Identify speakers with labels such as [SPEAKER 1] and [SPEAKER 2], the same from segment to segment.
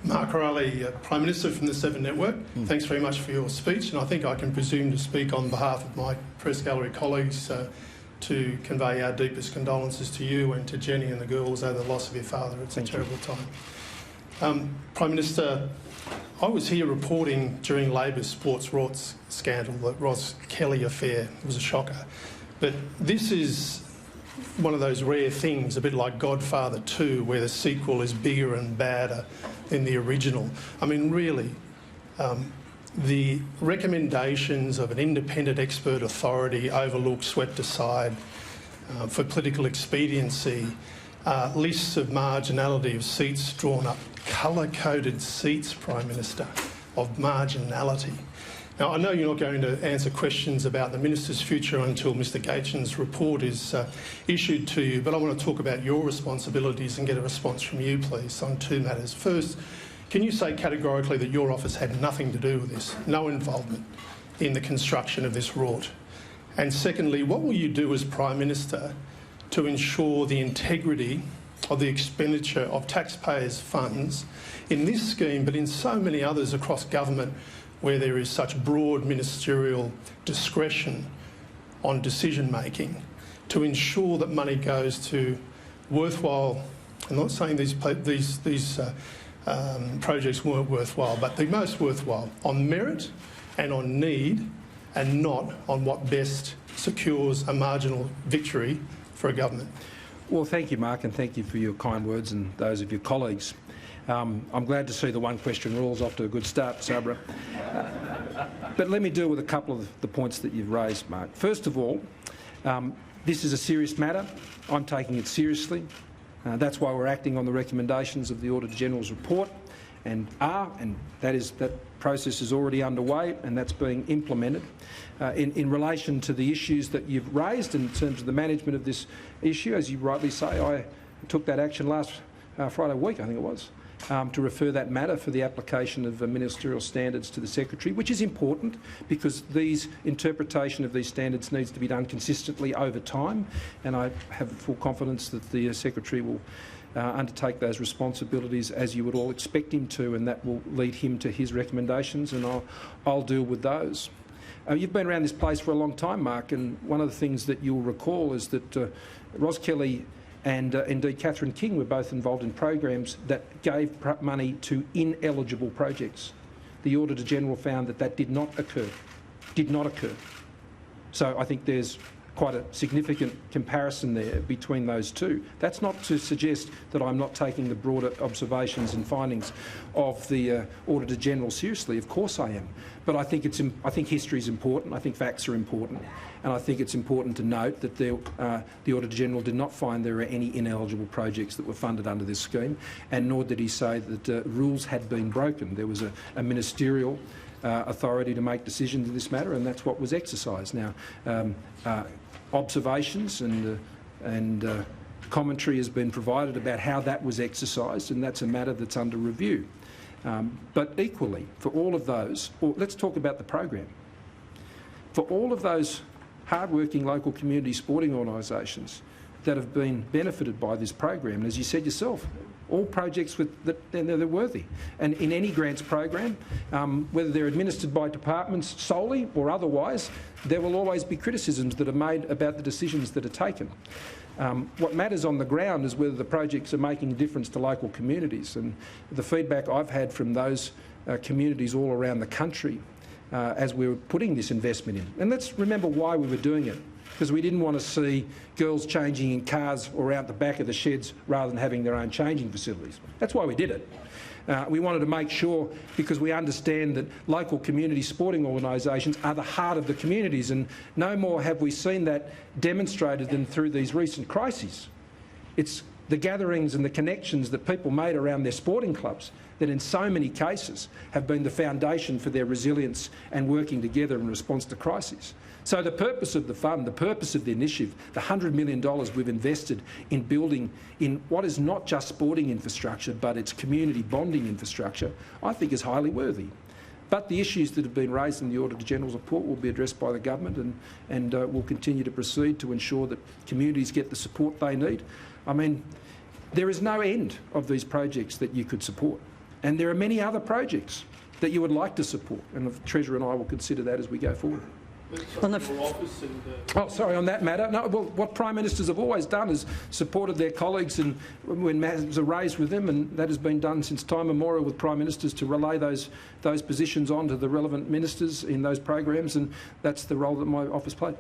[SPEAKER 1] Mark Riley, Prime Minister from the Seven Network. Thanks very much for your speech, and I think I can presume to speak on behalf of my press gallery colleagues to convey our deepest condolences to you and to Jenny and the girls over the loss of your father. It's a terrible time. Prime Minister, I was here reporting during Labor's sports rorts scandal, the Ross Kelly affair. It was a shocker. But this is one of those rare things, a bit like Godfather 2, where the sequel is bigger and badder than the original. I mean, really, the recommendations of an independent expert authority overlooked, swept aside for political expediency, lists of marginality of seats drawn up, colour-coded seats, Prime Minister, of marginality. Now, I know you're not going to answer questions about the Minister's future until Mr Gaetjen's report is issued to you, but I want to talk about your responsibilities and get a response from you, please, on two matters. First, can you say categorically that your office had nothing to do with this, no involvement in the construction of this rort? And secondly, what will you do as Prime Minister to ensure the integrity of the expenditure of taxpayers' funds in this scheme, but in so many others across government where there is such broad ministerial discretion on decision-making, to ensure that money goes to worthwhile? I'm not saying these projects weren't worthwhile, but the most worthwhile on merit and on need, and not on what best secures a marginal victory for a government.
[SPEAKER 2] Well, thank you, Mark, and thank you for your kind words and those of your colleagues. I'm glad to see the one-question rule's off to a good start, Sabra. But let me deal with a couple of the points that you've raised, Mark. First of all, this is a serious matter. I'm taking it seriously. That's why we're acting on the recommendations of the Auditor-General's report, and that process is already underway and that's being implemented. In relation to the issues that you've raised in terms of the management of this issue, as you rightly say, I took that action last Friday week, I think it was, to refer that matter for the application of ministerial standards to the Secretary, which is important because interpretation of these standards needs to be done consistently over time, and I have full confidence that the Secretary will undertake those responsibilities as you would all expect him to, and that will lead him to his recommendations, and I'll deal with those. You've been around this place for a long time, Mark, and one of the things that you'll recall is that Ross Kelly and indeed Catherine King were both involved in programs that gave money to ineligible projects. The Auditor-General found that that did not occur. So I think there's quite a significant comparison there between those two. That's not to suggest that I'm not taking the broader observations and findings of the Auditor-General seriously. Of course I am. But I think history is important. I think facts are important. And I think it's important to note that the Auditor-General did not find there were any ineligible projects that were funded under this scheme, and nor did he say that rules had been broken. There was a ministerial authority to make decisions in this matter, and that's what was exercised. Now, observations and commentary has been provided about how that was exercised, and that's a matter that's under review. But equally, for all of those, let's talk about the program. For all of those hard-working local community sporting organisations that have been benefited by this program, and as you said yourself, all projects they're worthy. And in any grants program, whether they're administered by departments solely or otherwise, there will always be criticisms that are made about the decisions that are taken. What matters on the ground is whether the projects are making a difference to local communities, and the feedback I've had from those communities all around the country as we were putting this investment in. And let's remember why we were doing it. Because we didn't want to see girls changing in cars or out the back of the sheds rather than having their own changing facilities. That's why we did it. We wanted to make sure, because we understand that local community sporting organisations are the heart of the communities, and no more have we seen that demonstrated than through these recent crises. It's the gatherings and the connections that people made around their sporting clubs that in so many cases have been the foundation for their resilience and working together in response to crises. So the purpose of the fund, the purpose of the initiative, the $100 million we've invested in building in what is not just sporting infrastructure but it's community bonding infrastructure, I think is highly worthy. But the issues that have been raised in the Auditor-General's report will be addressed by the government, and we'll continue to proceed to ensure that communities get the support they need. I mean, there is no end of these projects that you could support. And there are many other projects that you would like to support, and the Treasurer and I will consider that as we go forward. Oh, sorry, on that matter. No, well, what Prime Ministers have always done is supported their colleagues and when matters are raised with them, and that has been done since time immemorial with Prime Ministers to relay those positions on to the relevant ministers in those programs, and that's the role that my office played.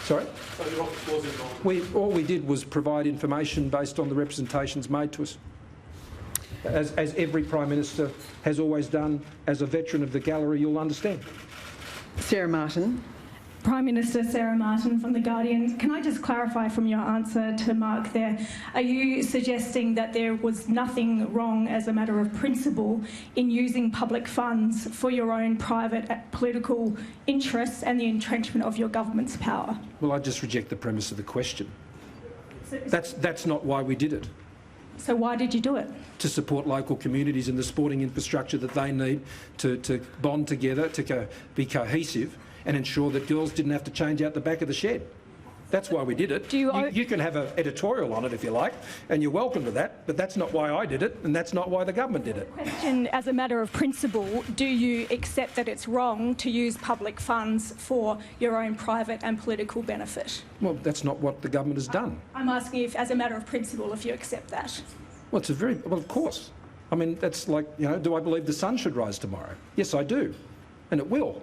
[SPEAKER 2] Sorry?
[SPEAKER 1] So your office was involved?
[SPEAKER 2] All we did was provide information based on the representations made to us. As every Prime Minister has always done. As a veteran of the gallery, you'll understand.
[SPEAKER 3] Sarah Martin.
[SPEAKER 4] Prime Minister Sarah Martin from The Guardian. Can I just clarify from your answer to Mark there, are you suggesting that there was nothing wrong as a matter of principle in using public funds for your own private political interests and the entrenchment of your government's power?
[SPEAKER 2] Well, I just reject the premise of the question. That's not why we did it.
[SPEAKER 4] So why did you do it?
[SPEAKER 2] To support local communities and the sporting infrastructure that they need to bond together, to be cohesive and ensure that girls didn't have to change out the back of the shed. That's why we did it. You can have an editorial on it if you like, and you're welcome to that, but that's not why I did it, and that's not why the government did it.
[SPEAKER 4] Question, as a matter of principle, do you accept that it's wrong to use public funds for your own private and political benefit?
[SPEAKER 2] Well, that's not what the government has done.
[SPEAKER 4] I'm asking if, as a matter of principle, if you accept that.
[SPEAKER 2] Well, well, of course. I mean, that's like, do I believe the sun should rise tomorrow? Yes, I do, and it will.